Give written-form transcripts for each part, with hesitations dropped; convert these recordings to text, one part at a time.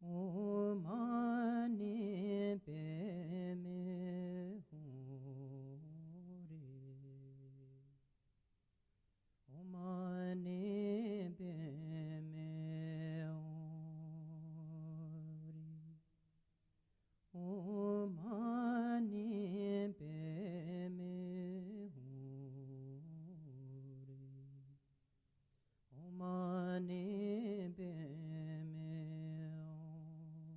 Omani Peme Hore Omani Peme Hore Omani Peme Hore Omani Peme Hore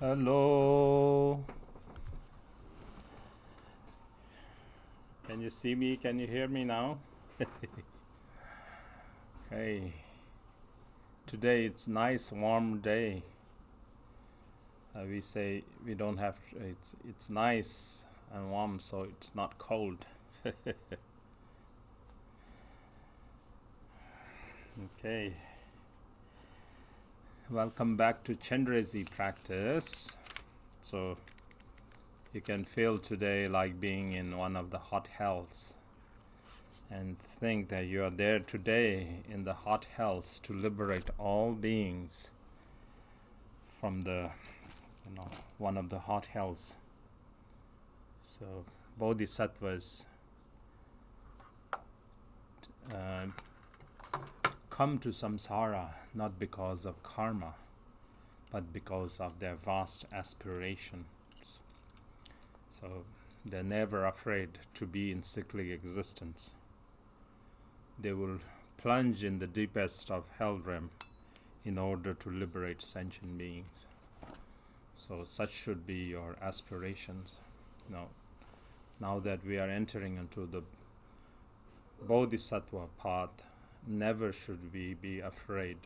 Hello. Can you see me? Can you hear me now? Okay. Today it's nice warm day. We say we don't have. It's nice and warm, so it's not cold. Okay. Welcome back to Chenrezik Practice. So you can feel today like being in one of the hot hells and think that you are there today in the hot hells to liberate all beings from the one of the hot hells. So bodhisattvas come to samsara not because of karma, but because of their vast aspirations. So they're never afraid to be in cyclic existence. They will plunge in the deepest of hell realm in order to liberate sentient beings. So such should be your aspirations. Now that we are entering into the bodhisattva path, never should we be afraid.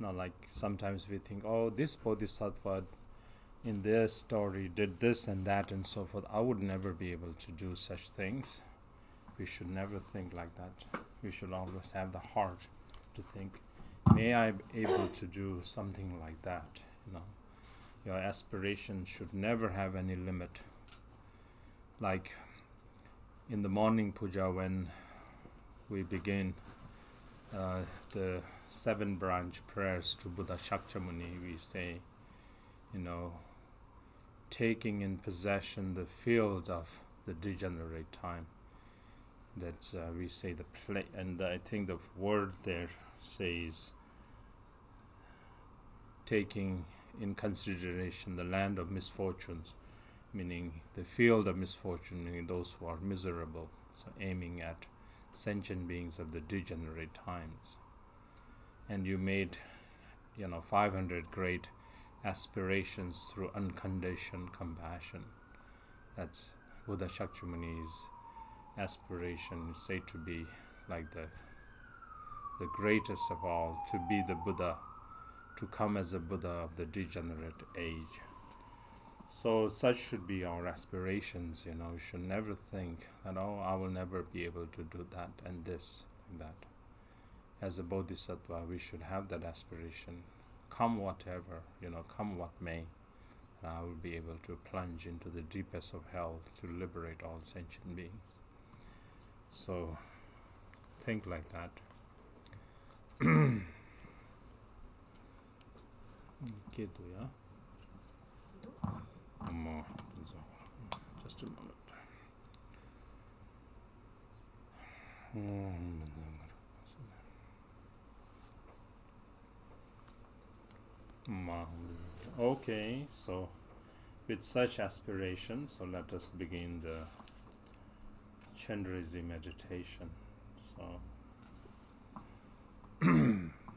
Like sometimes we think, oh, this bodhisattva in their story did this and that and so forth. I would never be able to do such things. We should never think like that. We should always have the heart to think, may I be able to do something like that. Your aspiration should never have any limit. Like in the morning puja, when we begin the 7 branch prayers to Buddha Shakyamuni, we say, taking in possession the field of the degenerate time. That's we say the play, and I think the word there says taking in consideration the land of misfortunes, meaning the field of misfortune, meaning those who are miserable. So aiming at sentient beings of the degenerate times. And you made 500 great aspirations through unconditioned compassion. That's Buddha Shakyamuni's aspiration, said to be like the greatest of all, to be the Buddha, to come as a Buddha of the degenerate age. So such should be our aspirations. We should never think that, oh, I will never be able to do that and this and that. As a bodhisattva, we should have that aspiration. Come whatever, come what may, I will be able to plunge into the deepest of hell to liberate all sentient beings. So think like that. Just a moment. Okay, so with such aspirations, so let us begin the Chenrezik meditation. So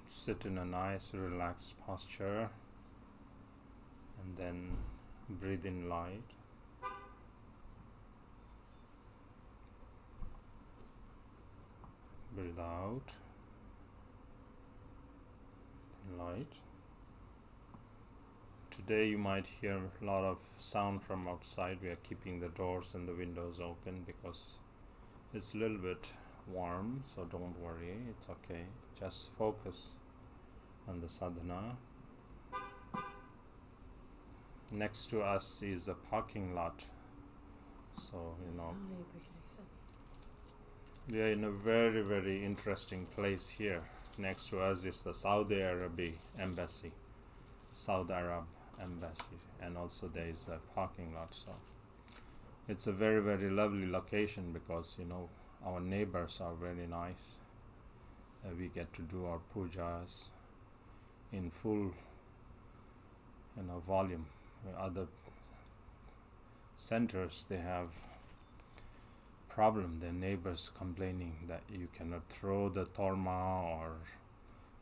sit in a nice relaxed posture and then breathe in light. Breathe out light. Today you might hear a lot of sound from outside. We are keeping the doors and the windows open because it's a little bit warm, so don't worry, it's okay. Just focus on the sadhana. Next to us is a parking lot, so we are in a very, very interesting place here. Next to us is the Saudi Arabia embassy, Saudi Arab embassy, and also there is a parking lot. So it's a very, very lovely location because our neighbors are very nice. We get to do our pujas in full volume. Other centers, they have problem, their neighbors complaining that you cannot throw the torma or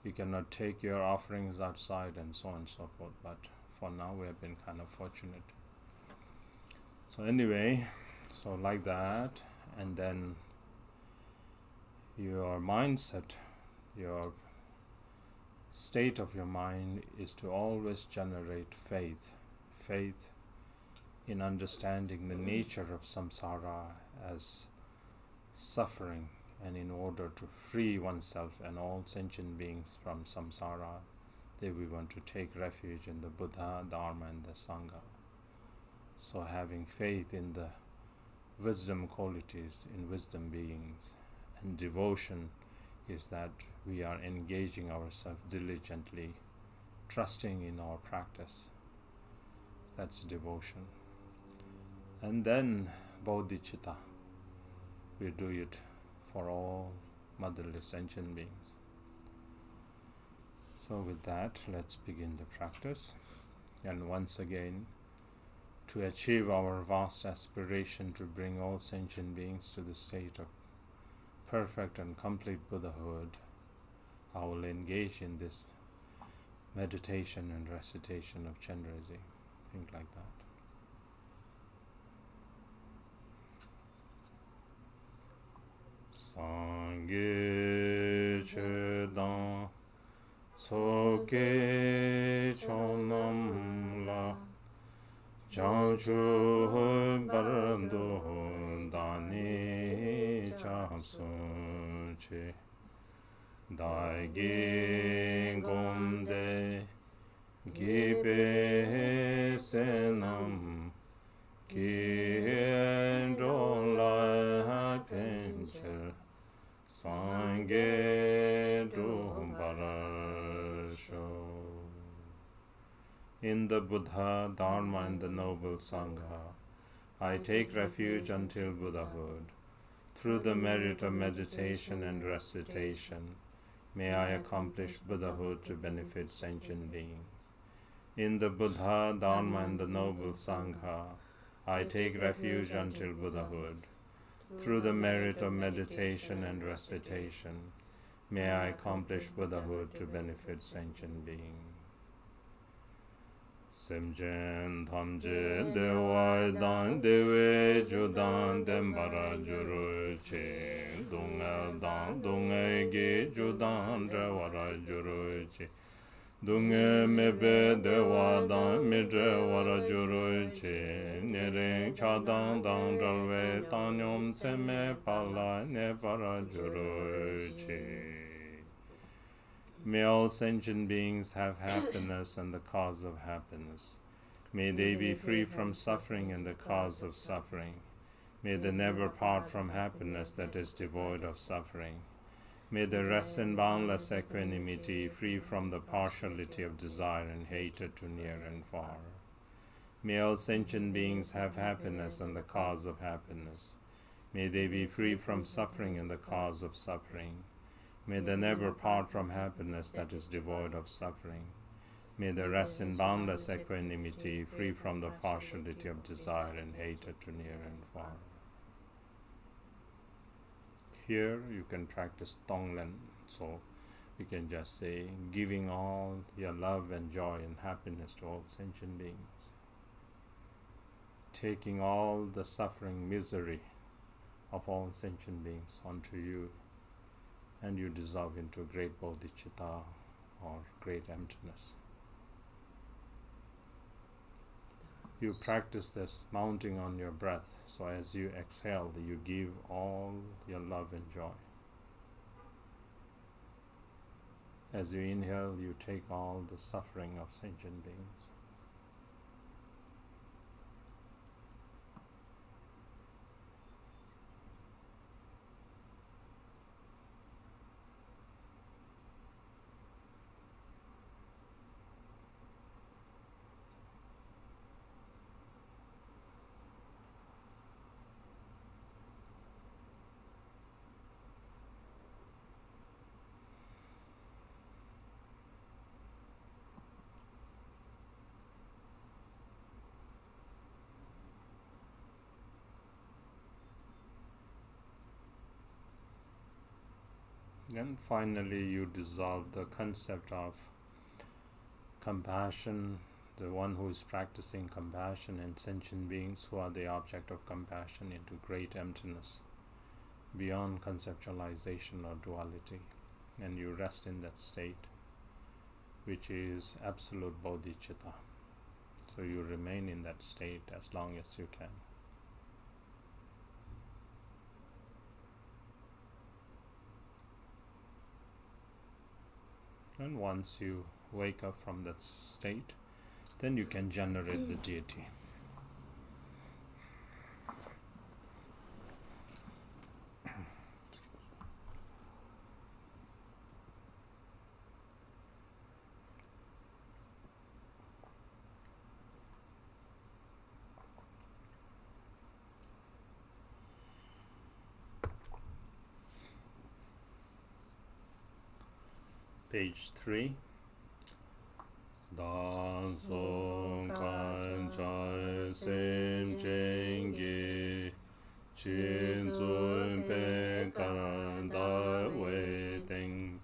you cannot take your offerings outside and so on and so forth. But for now. We have been kind of fortunate. So anyway, so like that, and then your mindset, your state of your mind is to always generate faith in understanding the nature of samsara as suffering, and in order to free oneself and all sentient beings from samsara, that we want to take refuge in the Buddha, Dharma, and the Sangha. So having faith in the wisdom qualities, in wisdom beings, and devotion is that we are engaging ourselves diligently, trusting in our practice. That's devotion. And then bodhicitta, we do it for all motherly sentient beings. So with that, let's begin the practice. And once again, to achieve our vast aspiration to bring all sentient beings to the state of perfect and complete Buddhahood, I will engage in this meditation and recitation of Chenrezik. Think like that. Sangye Chedan Soke Sonam La Janchu Barando Dani Chapsu Che Daigi Gomde Gibe Senam Kiendola Pincher Sangye Dumbarasho. In the Buddha, Dharma, and the noble Sangha, I take refuge until Buddhahood. Through the merit of meditation and recitation, may I accomplish Buddhahood to benefit sentient beings. In the Buddha, Dharma, and the noble Sangha, I take refuge until Buddhahood. Through the merit of meditation and recitation, may I accomplish Buddhahood to benefit sentient beings. Semjen Thamje Dewa Dan Dewe Judan Dembara Juru Che Dunga Dan Dunga Ge Judan Drawara Juru Che Dunga Mebe Dewa Dan Midre Wara Juru Che Nering Chadan Dan Dralwe Tanyom Seme Pala Nepara Juru Che. May all sentient beings have happiness and the cause of happiness. May they be free from suffering and the cause of suffering. May they never part from happiness that is devoid of suffering. May they rest in boundless equanimity, free from the partiality of desire and hatred to near and far. May all sentient beings have happiness and the cause of happiness. May they be free from suffering and the cause of suffering. May they never part from happiness that is devoid of suffering. May they rest in boundless equanimity, free from the partiality of desire and hatred to near and far. Here you can practice Tonglen, so you can just say, giving all your love and joy and happiness to all sentient beings. Taking all the suffering, misery of all sentient beings onto you, and you dissolve into great bodhicitta or great emptiness. You practice this mounting on your breath, so as you exhale, you give all your love and joy. As you inhale, you take all the suffering of sentient beings. Then finally you dissolve the concept of compassion, the one who is practicing compassion and sentient beings who are the object of compassion into great emptiness, beyond conceptualization or duality, and you rest in that state, which is absolute bodhicitta. So you remain in that state as long as you can. And once you wake up from that state, then you can generate the deity. Page 3. Dan song kan chai sem jengi chin zun pe karan da wei ding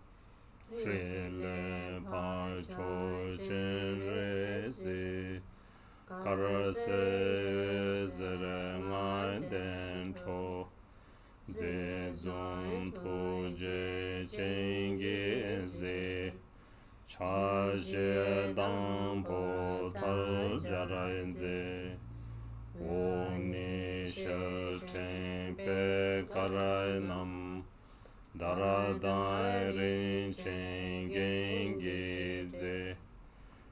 shi le pa cho Chenrezik kar se zere ngai den cho ze zon to je jengi ze cha je dang po tal jarai ze wo ni shel ten pe karai nam dara dai rin chen gengi ze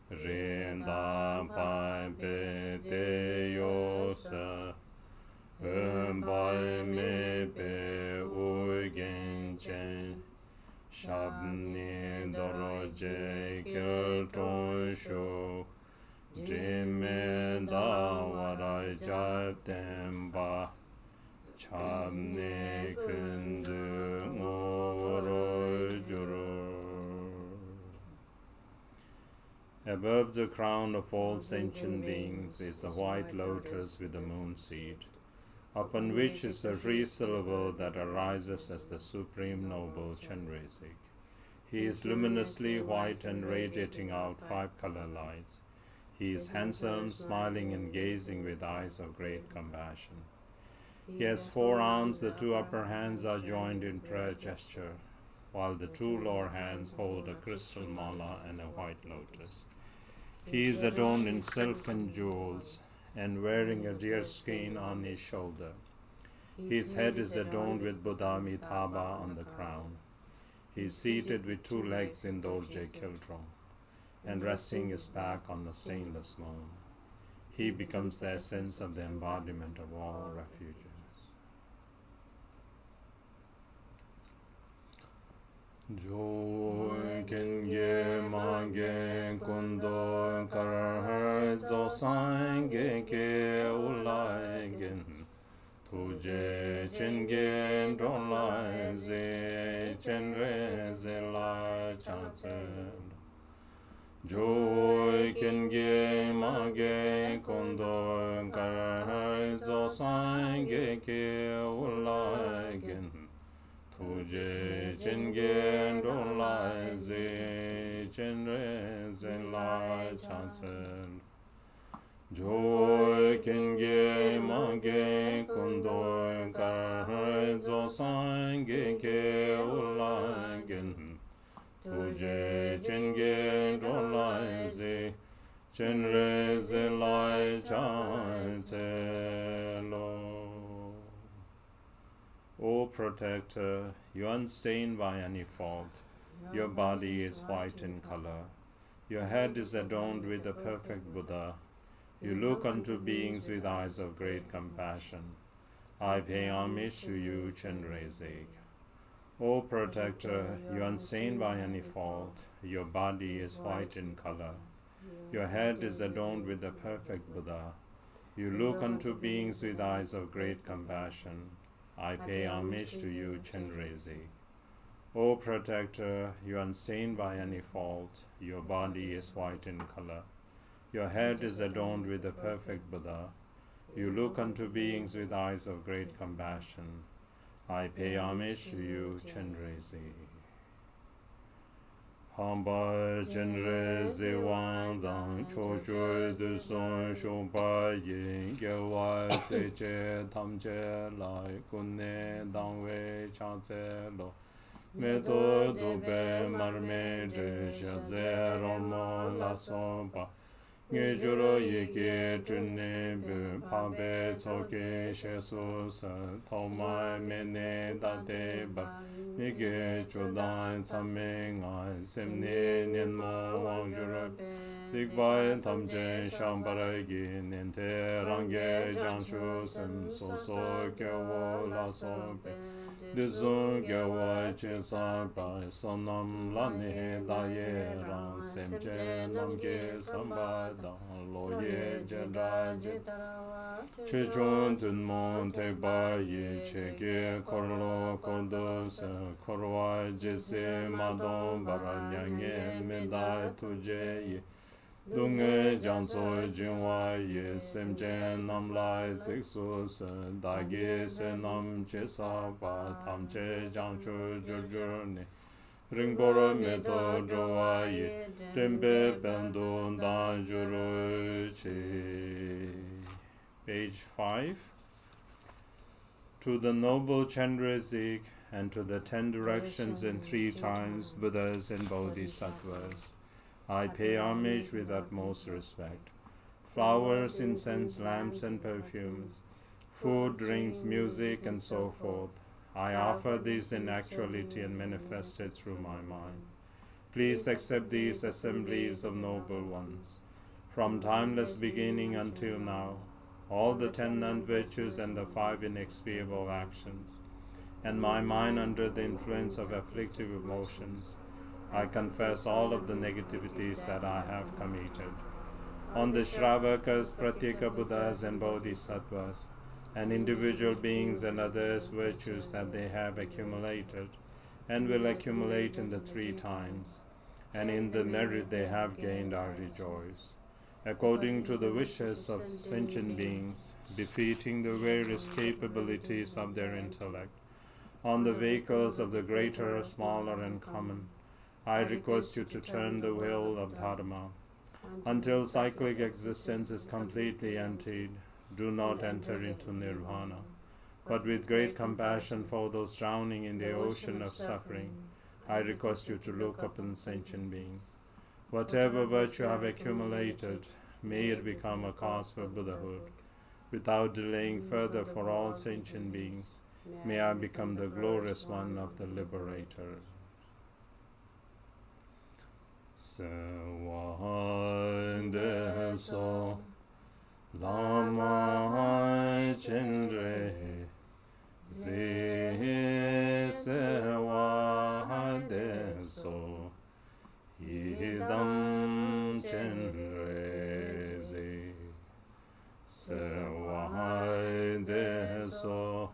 rin da pai pe te yo sa bai me pe u gen chen shab ni doro je kyul ton shu jime da warai jab ten ba chab ni kundu ngoro juru. Above the crown of all sentient beings is a white lotus with a moon seed, upon which is a free syllable that arises as the supreme noble Chenrezik. He is luminously white and radiating out 5 color lights. He is handsome, smiling and gazing with eyes of great compassion. He has 4 arms, the 2 upper hands are joined in prayer gesture, while the 2 lower hands hold a crystal mala and a white lotus. He is adorned in silk and jewels, and wearing a deer skin on his shoulder. His head is adorned with Buddha Mithaba on the crown. He is seated with 2 legs in Dorje Kiltron, and resting his back on the stainless moon. He becomes the essence of the embodiment of all refuges. Joy Kenge Mange Kundo Kar Zo Sange Ke Ulaigen Tuje Chingen Dolai Ze Chenrezik Lai Chansen Joy Kenge Mange Kundo Kar Zo Sange Ke Ulaigen Tuje Chingen Dolai Ze Chenrezik Lai Chansen Joy Kenge Mange Kundo Kar Zo Sange Ke Ulaigen Tuje Chingen Dolai Ze Chenrezik Lai Chansen Lo. O Protector, you unstained by any fault, your body is white in color, your head is adorned with the perfect Buddha, you look unto beings with eyes of great compassion. I pay homage to you, Chenrezik. O Protector, you unstained by any fault, your body is white in color, your head is adorned with the perfect Buddha, you look unto beings with eyes of great compassion. I pay homage to you, Chenrezik. O Protector, you unstained by any fault, your body is white in color, your head is adorned with the perfect Buddha, you look unto beings with eyes of great compassion. I pay homage to you, Chenrezik. Hamba Chenrezik Wangdang Chochoy Du Son Shompa Yin Gelwa Seche Tamche Lai Kunne Dangwe Chantse Lo Meto Dobe Marme De Shaze Romo La Sompa Nge Juro Yeke Trine Bu Pabe Tsoke Shesu Sa Thomai Mene Date Ba Nige Chodan Tsame Ngai Semne Nenmo Wang Juro Dikbai Tamje Shambaragi Nente Range Janshu Sem Soso Kyewo La Sope Dizun Kyewo Chesa Bai Sonam Lani Daye Rang Semche Namge Samba Dang Loye Jeda Chechun Tunmon Tekba Ye Cheke Korlo Kordos Korwa Jese Madon Baranyange Medai Tuje Ye Dunge Janso Jinwa Ye Semjen Namlai Ziksus Dagi Senam Chesa Pa Tamche Janchu Jurjurni Ringboro Meto Jowa Ye Tembe Bendun Dan Juruchi. Page 5. To the noble Chenrezik and to the 10 directions in 3 times, Buddhas and Bodhisattvas, I pay homage with utmost respect. Flowers, incense, lamps, and perfumes, food, drinks, music, and so forth, I offer these in actuality and manifested through my mind. Please accept these assemblies of noble ones. From timeless beginning until now, all the 10 non-virtues and the 5 inexpiable actions, and my mind under the influence of afflictive emotions, I confess all of the negativities that I have committed. On the Shravakas, Pratyeka Buddhas and Bodhisattvas, and individual beings and others' virtues that they have accumulated and will accumulate in the 3 times, and in the merit they have gained, I rejoice. According to the wishes of sentient beings, befitting the various capabilities of their intellect, on the vehicles of the greater, smaller, and common, I request you to turn the wheel of Dharma. Until cyclic existence is completely emptied, do not enter into nirvana. But with great compassion for those drowning in the ocean of suffering, I request you to look upon sentient beings. Whatever virtue I have accumulated, may it become a cause for Buddhahood. Without delaying further for all sentient beings, may I become the glorious one of the liberator. Sewande so Lama Chenrezik Sewande so Idam Chenrezik Sewande so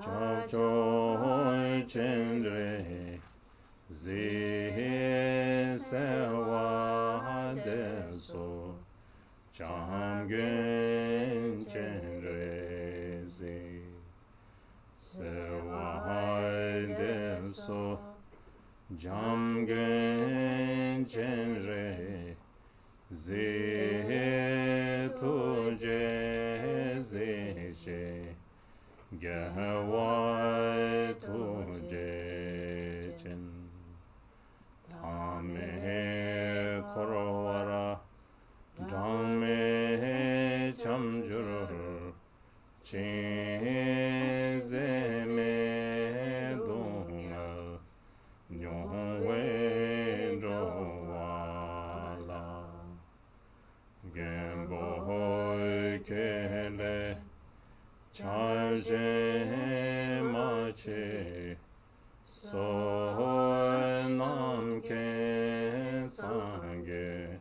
Chapchoy Chenrezik Sewande so Chamgen Chenrezik Sewande so Jamgen Chenrezik Tuje Zeche Gahwa Tuje Chen Tame Korowara Dhamme Chamjur Chezeme Dunga Nyongwe Dowala Gembo Kele Charge Mache Sonam Ke Sange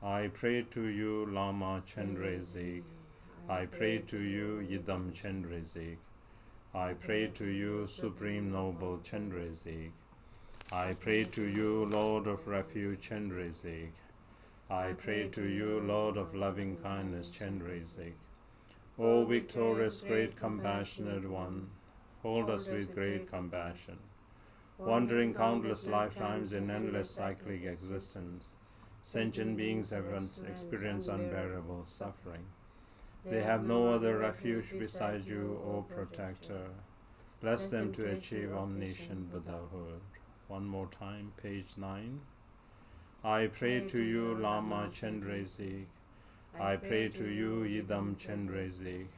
I pray to you, Lama Chenrezik. I pray to you, Yidam Chenrezik. I pray to you, Supreme Noble Chenrezik. I pray to you, Lord of Refuge Chenrezik. I pray to you, Lord of Loving Kindness Chenrezik. O victorious, great, compassionate one, hold us with great compassion. Wandering countless lifetimes in endless cyclic existence, sentient beings have experienced unbearable suffering. They have no other refuge beside you, O Protector. Bless them to achieve omniscient Buddhahood. One more time, page 9. I pray to you, Lama Chenrezik. I pray to you, Yidam Chenrezik.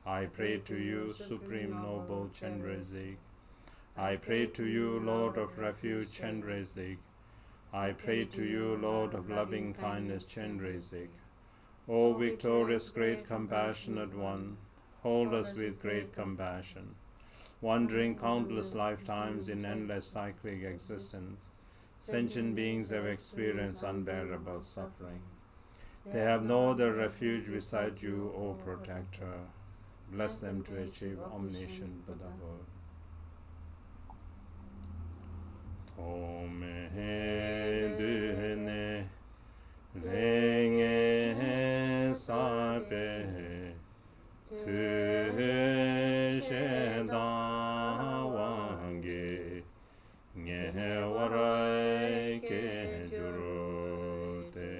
I pray to you, Supreme Noble Chenrezik. I pray to you, Lord of Refuge Chenrezik. I pray to you, Lord of Loving Kindness Chenrezik. O victorious, great, compassionate one, hold us with great compassion. Wandering countless lifetimes in endless cyclic existence, sentient beings have experienced unbearable suffering. They have no other refuge beside you, O Protector. Bless them to achieve omniscient Buddhahood. Tome dune renge sape tu sheda wange nge warai ke jurute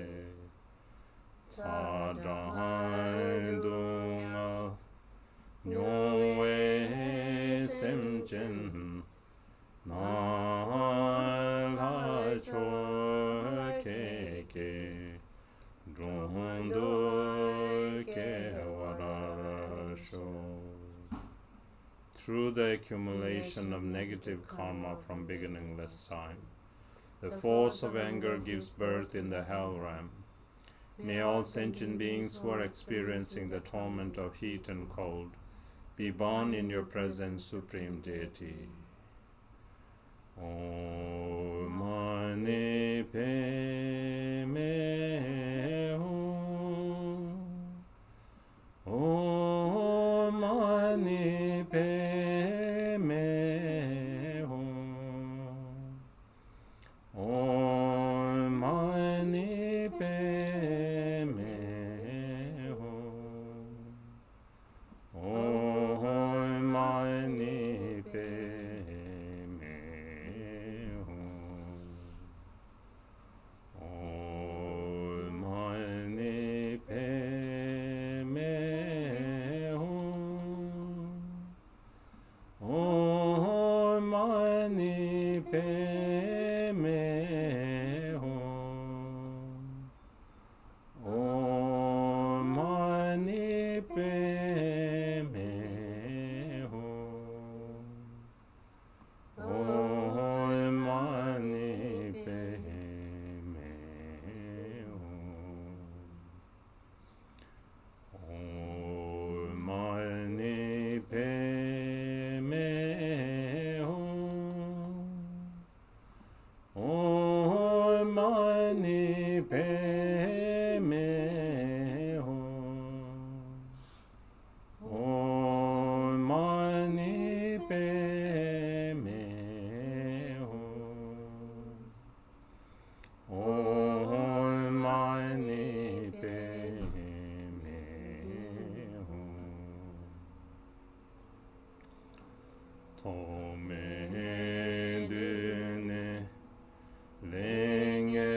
Tsadang dunga nyongwe semchen nala chokeke drundu ke warasho. Through the accumulation of negative karma from beginningless time, the force of anger gives birth in the hell realm. May all sentient beings who are experiencing the torment of heat and cold be born in your presence, Supreme Deity. Om Mani Padme Hum. Om Mani Padme Hum. Om Mani Padme Hum. Om Mani Padme Hum. Om Mani Padme Hum. Om Mani Padme Hum. Om Mani Padme Hum. Om Mani Padme Hum. Om Mani Padme Hum. Om Mani Padme Hum. Om Mani Padme Hum. Om Mani Padme Hum. Tome dune lenge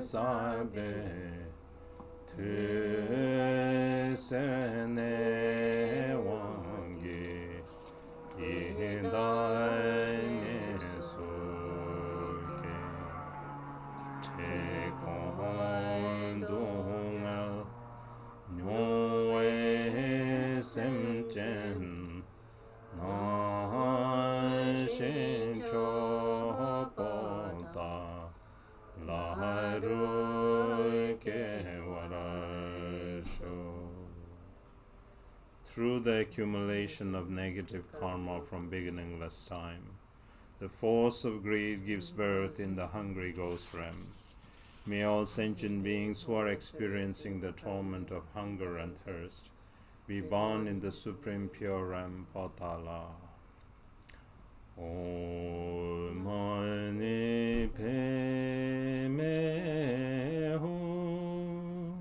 sabe tu sene wange idane soke te kondunga nyongwe semchen na shin choponta laharu ke warasho. Through the accumulation of negative karma from beginningless time, the force of greed gives birth in the hungry ghost realm. May all sentient beings who are experiencing the torment of hunger and thirst be born in the supreme pure realm, Patala. Om Mani Padme Hum.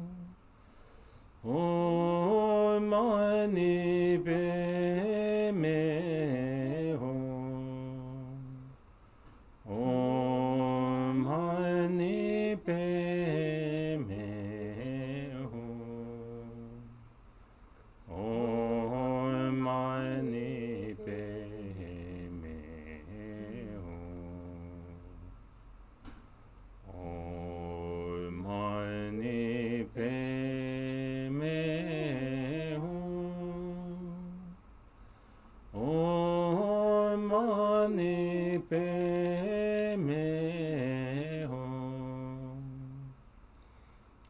Om mani pe me om mani pe me om mani pe me om mani pe me om mani pe me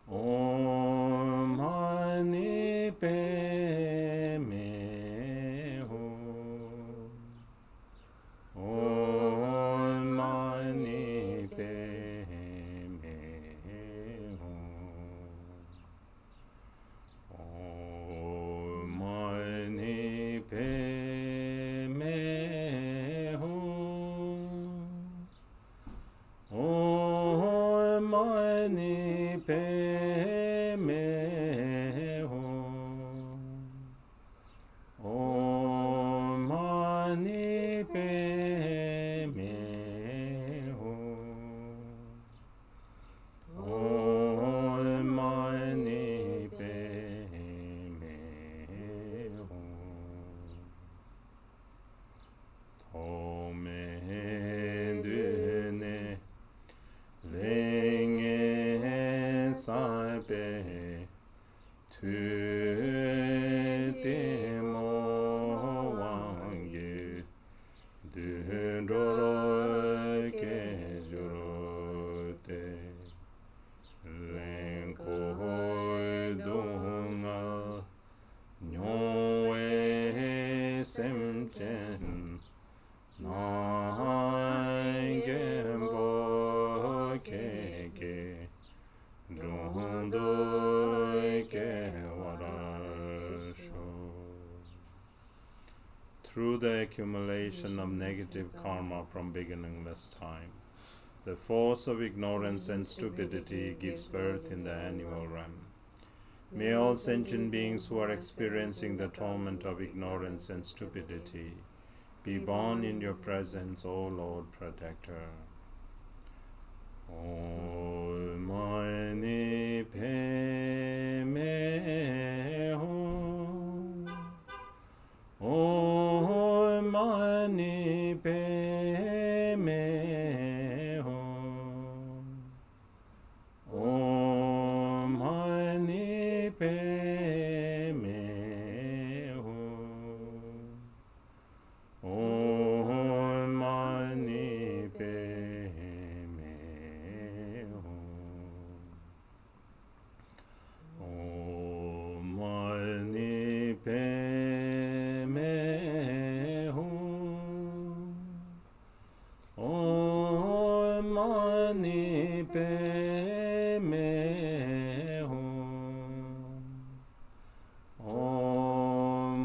om mani pe me om mani pe me om mani pe me om mani pe me om mani pe me om mani pe me tome dune lenge sape tu te mo wange duro ke jorote lenko dunga nyoe semchen Khenpo keke drondo ke warasho. Through the accumulation of negative karma from beginningless time, the force of ignorance and stupidity gives birth in the animal realm. May all sentient beings who are experiencing the torment of ignorance and stupidity be born in your presence, O Lord Protector. Om mani pe me Om mani pe me Om mani pe me Om mani pe me Om mani pe me Om mani pe me Om mani pe me Om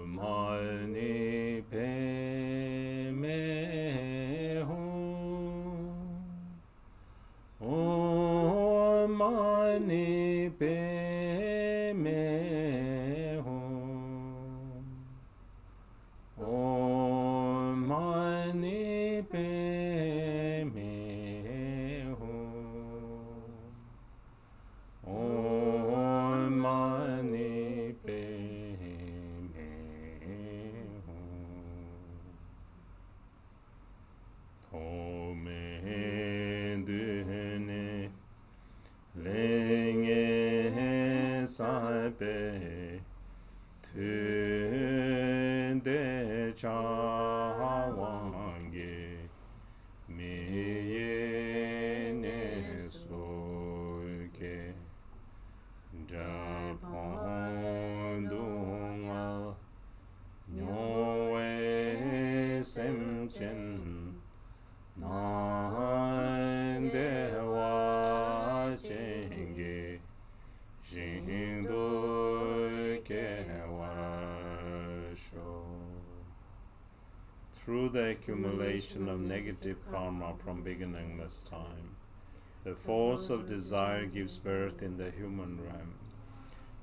mani pe me Om mani pe me Om mani pe me Om mani pe me Om mani pe me tome dune lenge sape tunde chawange meyene soke japondunga nyoe semchen nande wa chenge Jingdo Through the accumulation of negative karma from beginningless time, the force of desire gives birth in the human realm.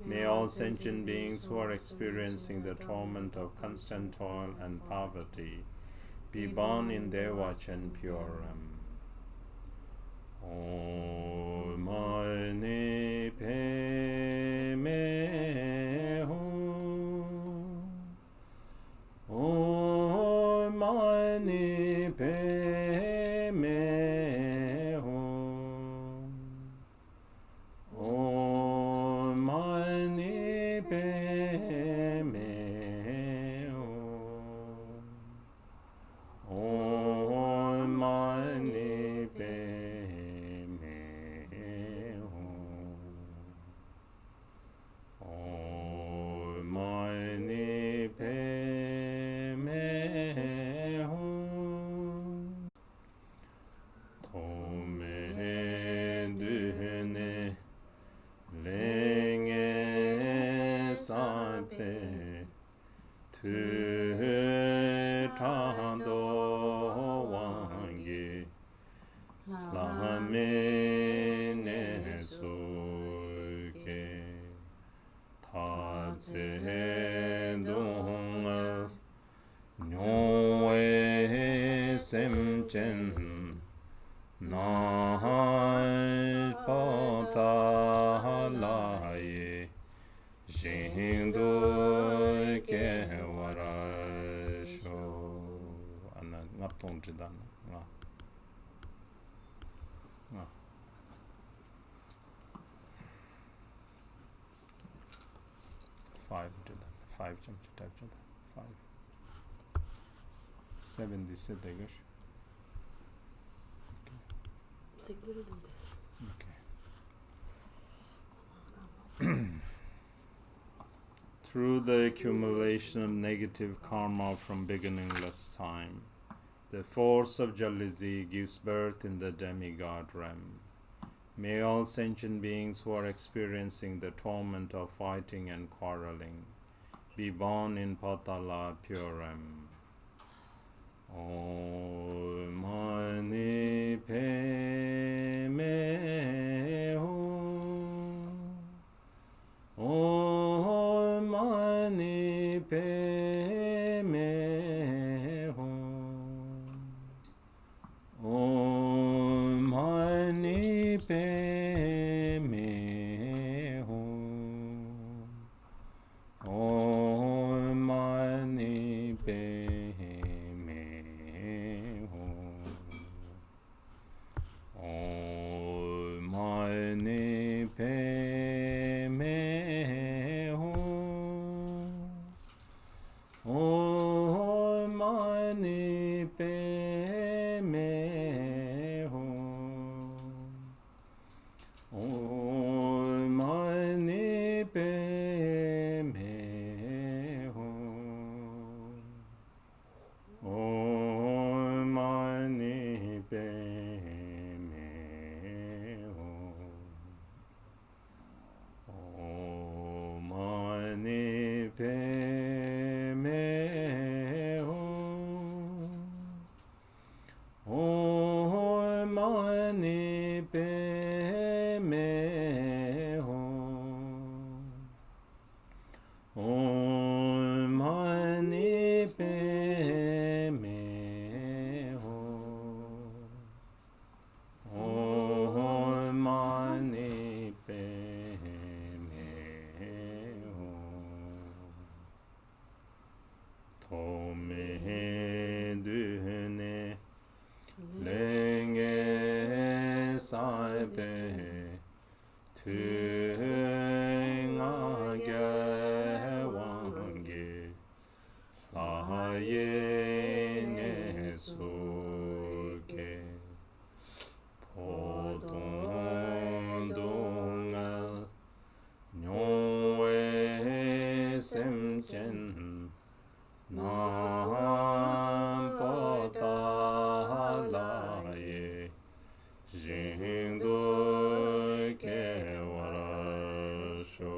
May all sentient beings who are experiencing the torment of constant toil and poverty be born in Devach and pure realm. Om Mani Padme Hum. Om Mani Padme Hum. Om Mani Padme Hum. Om Mani Padme Hum. Om Mani Padme Hum. Tome Dune Lenge Sape Tu Tando Wangi Lame Nesuke Tatse Dunga Nyoe Semchen Nahal Patalaye Jindu Kewarasho Anna Ngapton Jidan. 5 to that 5 chunks type to that 5 7 this is the okay. Through the accumulation of negative karma from beginningless time, the force of jealousy gives birth in the demigod realm. May all sentient beings who are experiencing the torment of fighting and quarreling be born in Patala pure realm. Om Mani Padme Hum. Om Mani Padme Hum. Om Mani Padme Hum. Om Mani Padme Hum. Om Mani Padme Hum. Om Mani Padme Hum. Om Mani Padme Hum. Om Mani Padme Hum. Om Mani Padme Hum. Om Mani Padme Hum. Om Mani Padme Hum. Om Mani Padme Hum. Tome Dune Lenge Saipe Tunga Gawange Laye Nesuke Podon Donga Nyoe Semchen Nam Patalaye Jindu Kewarasho.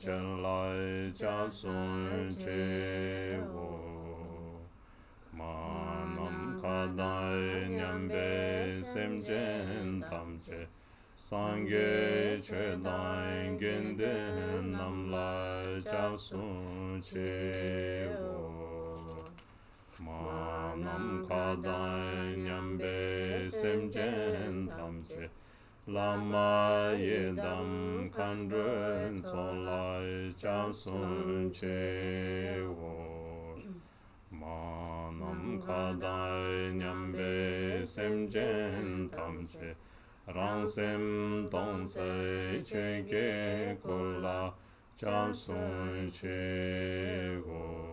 chen lai cha sun che wo ma nam ka dai nyam be sem jen tam che sangye che dai gen de nam lai cha sun che wo ma nam ka dai nyam be sem jen tam che Lama yedam kandren tsolai cham sun che wo ma nam kadai nyambe sem jen tam che rang sem tong se che ke kula cham sun che wo.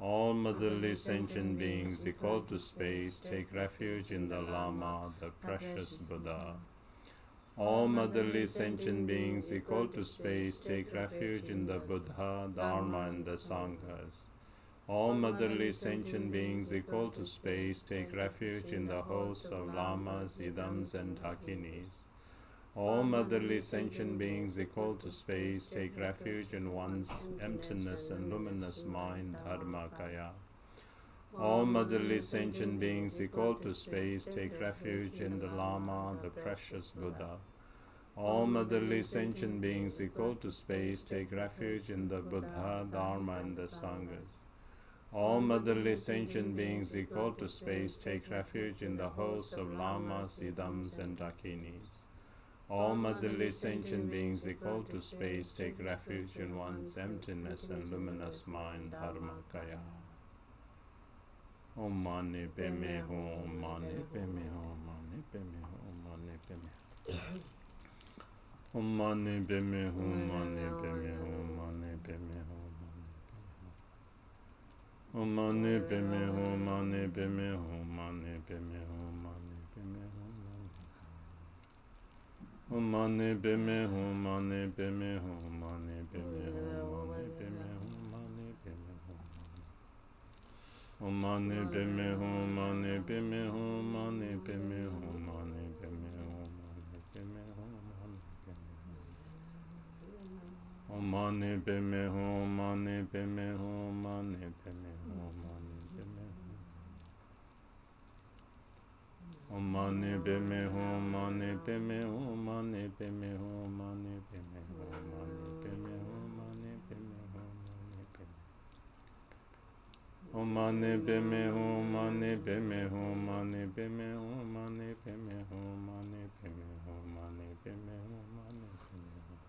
All motherly sentient beings equal to space take refuge in the Lama, the precious Buddha. All motherly sentient beings equal to space take refuge in the Buddha, Dharma, and the Sanghas. All motherly sentient beings equal to space take refuge in the hosts of Lamas, Idams, and Dakinis. All motherly sentient beings equal to space take refuge in one's emptiness and luminous mind, Dharmakaya. All motherly sentient beings equal to space take refuge in the Lama, the precious Buddha. All motherly sentient beings equal to space take refuge in the Buddha, Dharma, and the Sanghas. All motherly sentient beings equal to space take refuge in the hosts of Lamas, Idams, and Dakinis. All motherly sentient beings equal to space take refuge in one's emptiness and luminous mind, Dharmakaya. Om Mani Padme Hum, Om Mani Padme Hum, Om Mani Padme Hum, Om Mani Padme Hum. Om Mani Padme Hum, Mani Padme Hum, Mani Padme Hum. Om Mani Padme Hum, Mani Padme Hum, Mani Padme Hum, Mani Padme Hum. Om Mani Padme Hum, Mani Padme Hum, Mani Padme Hum, Mani Padme Hum, Mani Padme Hum. Om Mani Padme Hum, Mani Padme Hum, Mani Padme Hum, Mani Padme Hum, Mani Padme Hum, Mani Padme Hum. Om Mani Padme Hum, Mani Padme Hum, Mani Padme Hum, Mani Padme Hum. Om Mani Padme Hum, Mani Padme Hum, Mani Padme Hum, Mani Padme Hum, Mani Padme Hum, Mani Padme Hum, Mani Padme. Om Mani Padme Hum, Mani Padme Hum, Mani Padme Hum, Mani Padme Hum, Mani Padme Hum, Mani Padme Hum, Mani Padme Hum.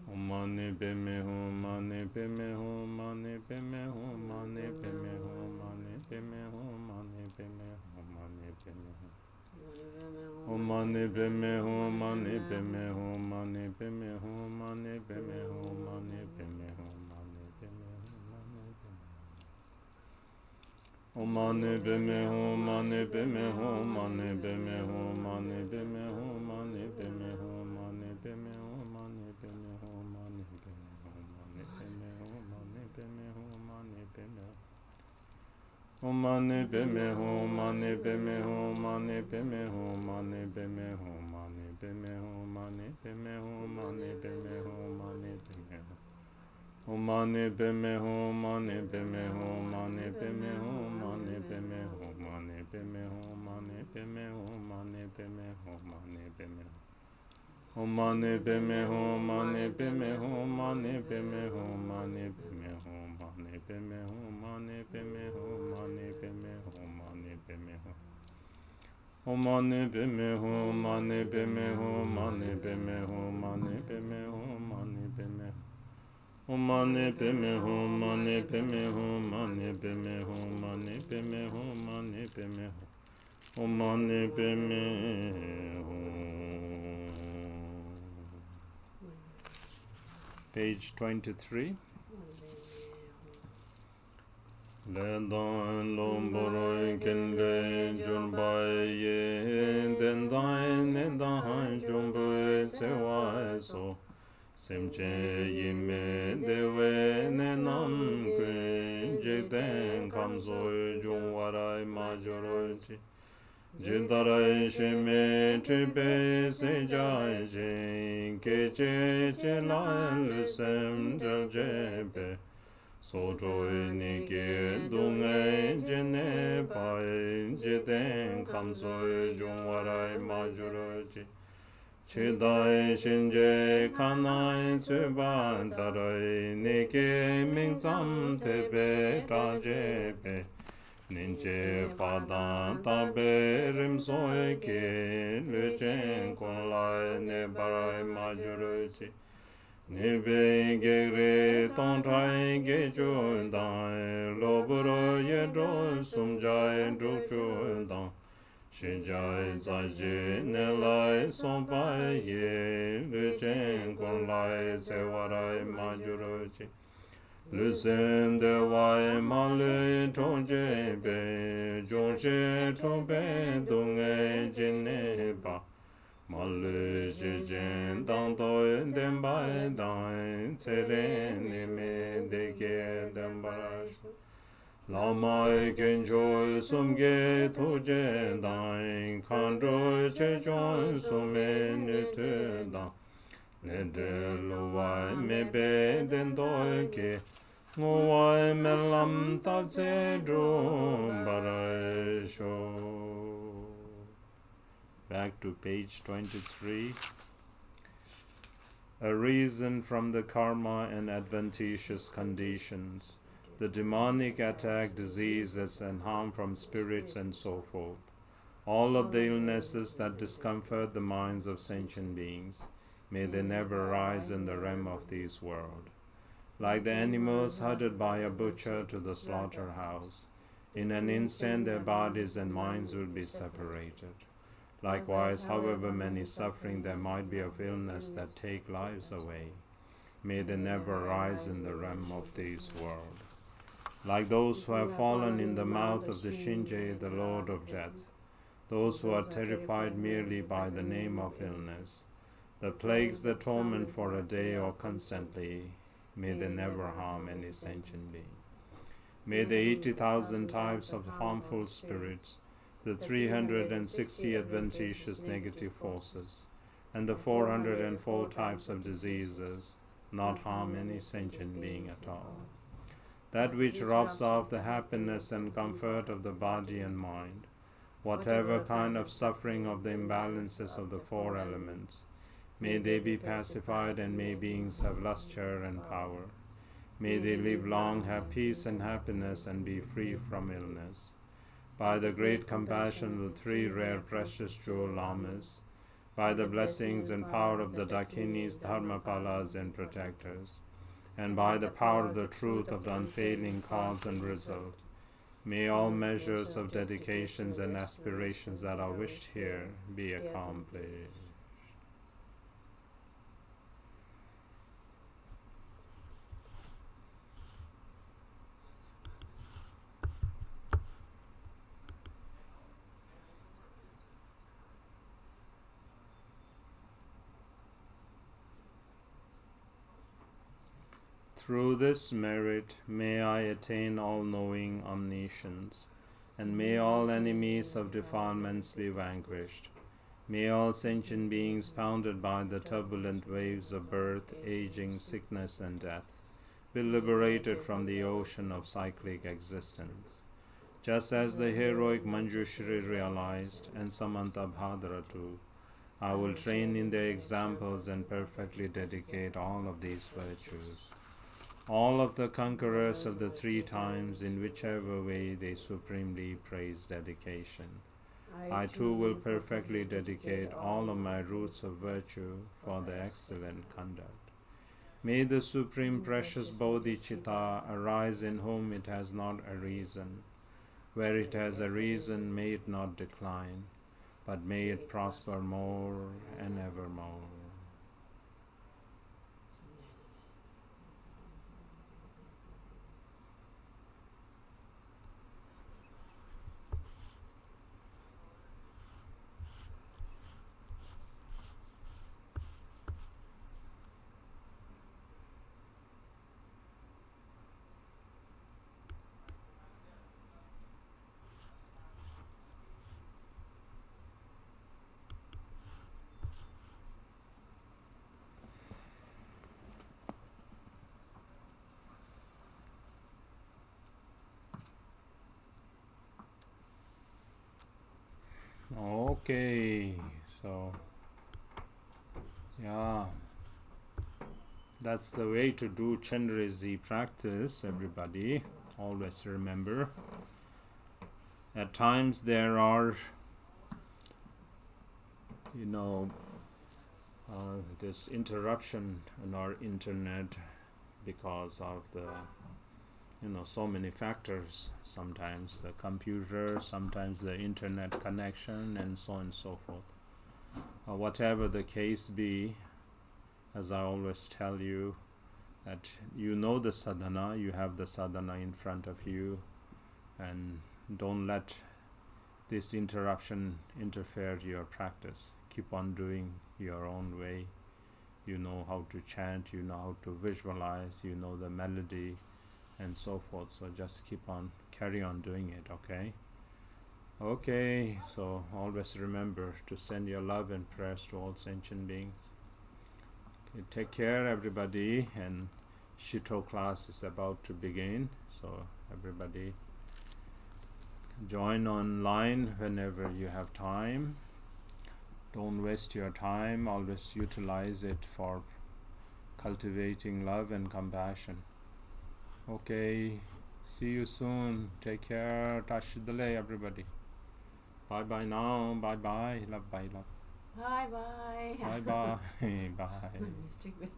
Om Mani Padme Hum, Mani Padme Hum, Mani Padme Hum, Mani Padme Hum, Mani Padme Hum, Mani Padme Hum, Mani Padme Hum. Om Mani Padme Hum, Mani Padme Hum, Mani Padme Hum, Mani Padme Hum, Mani Padme Hum, Mani Padme Hum, Mani Padme Hum. Om Mani Padme Hum, Mani Padme Hum, Mani Padme Hum, Mani Padme Hum, Mani Padme Hum, Mani Padme Hum, Mani Padme Hum, Mani Padme Hum, Mani Padme Hum, Mani Padme Hum, Mani Padme Hum. Om Mani Padme Hum, Mani Padme Hum, Mani Padme Hum, Mani Padme Hum, Mani Padme Hum, Mani Padme Hum, Mani Padme Hum, Mani Padme Hum. Om Mani Padme Hum, Mani Padme Hum, Mani Padme Hum, Mani Padme Hum, Mani Padme Hum, Mani Padme Hum, Mani Padme Hum, Mani Padme Hum. Om Mani Padme Hum, Mani Padme Hum, Mani Padme Hum, Mani Padme Hum, Mani Padme Hum, Mani Padme Hum, Mani Padme Hum, Mani Padme Hum. Om Mani Padme Hum, Mani Padme Hum, Mani Padme Hum, Mani Padme Hum, Mani Padme Hum. Om Mani Padme Hum, Mani Padme Hum, Mani Padme Hum, Mani Padme Hum, Mani Padme Hum. Om Mani Padme Hum. Page 23. Lendan lomboroy kenle jurbaye dendan nendan jumbe sewa so semche yime dewe nenam kwe jeden kamzo jungwarai majoroji jindarai sheme tripe sejai je ke che che la le sem je be so joy ni ke dung ai je ne pa je den kam so jung wa rai ma ju ro ji che dai shin je kanai che ba da rai ni ke ming zam te be ta je be ninche padan tabe rim soe ke le chen kon lai ne barai ma juru chi ne be ge re ton trai ge ju dan lo buro ye do sum jai du chu dan shi jai za je ne lai son pa ye le chen kon lai se warai ma juru chi le sem de wai ma le tong je be jong she tong be dong e jin ne ba ma le je jen dang do en den ba dang ce re ne me de ge den ba la ma gen jo sum ge to je dang kan ro che jong sum me ne te dang ne de lo wai me be den do ke ngoi me lam ta tse drum barai sho. Back to page 23. A reason from the karma and adventitious conditions, the demonic attack, diseases, and harm from spirits, and so forth. All of the illnesses that discomfort the minds of sentient beings, may they never rise in the realm of this world. Like the animals herded by a butcher to the slaughterhouse, in an instant their bodies and minds will be separated. Likewise, however many suffering there might be of illness that take lives away, may they never rise in the realm of this world. Like those who have fallen in the mouth of the Shinje, the Lord of Death, those who are terrified merely by the name of illness, the plagues that torment for a day or constantly, may they never harm any sentient being. May the 80,000 types of harmful spirits, the 360 adventitious negative forces, and the 404 types of diseases not harm any sentient being at all. That which robs off the happiness and comfort of the body and mind, whatever kind of suffering of the imbalances of the four elements, may they be pacified, and may beings have lustre and power. May they live long, have peace and happiness, and be free from illness. By the great compassion of the three rare precious jewel lamas, by the blessings and power of the Dakinis, Dharmapalas, and protectors, and by the power of the truth of the unfailing cause and result, may all measures of dedications and aspirations that are wished here be accomplished. Through this merit may I attain all-knowing omniscience, and may all enemies of defilements be vanquished. May all sentient beings pounded by the turbulent waves of birth, aging, sickness, and death be liberated from the ocean of cyclic existence. Just as the heroic Manjushri realized, and Samantabhadra too, I will train in their examples and perfectly dedicate all of these virtues. All of the conquerors of the three times, in whichever way they supremely praise dedication. I too will perfectly dedicate all of my roots of virtue for the excellent conduct. May the supreme precious Bodhicitta arise in whom it has not arisen. Where it has arisen, may it not decline, but may it prosper more and evermore. Okay, so yeah, that's the way to do Chenrezik practice, everybody. Always remember. At times there are, this interruption on our internet because of the so many factors, sometimes the computer, sometimes the internet connection, and so on and so forth. Whatever the case be, as I always tell you, that the sadhana, you have the sadhana in front of you, and don't let this interruption interfere your practice. Keep on doing your own way. You know how to chant, you know how to visualize, you know the melody, and so forth. So just carry on doing it, okay? Okay, so always remember to send your love and prayers to all sentient beings. Okay, take care, everybody, and Shito class is about to begin, so everybody join online whenever you have time. Don't waste your time, always utilize it for cultivating love and compassion. Okay, see you soon. Take care. Tashi Delek, everybody. Bye bye now. Bye bye. Love, bye love. Bye bye. Bye bye. Bye. Mystic with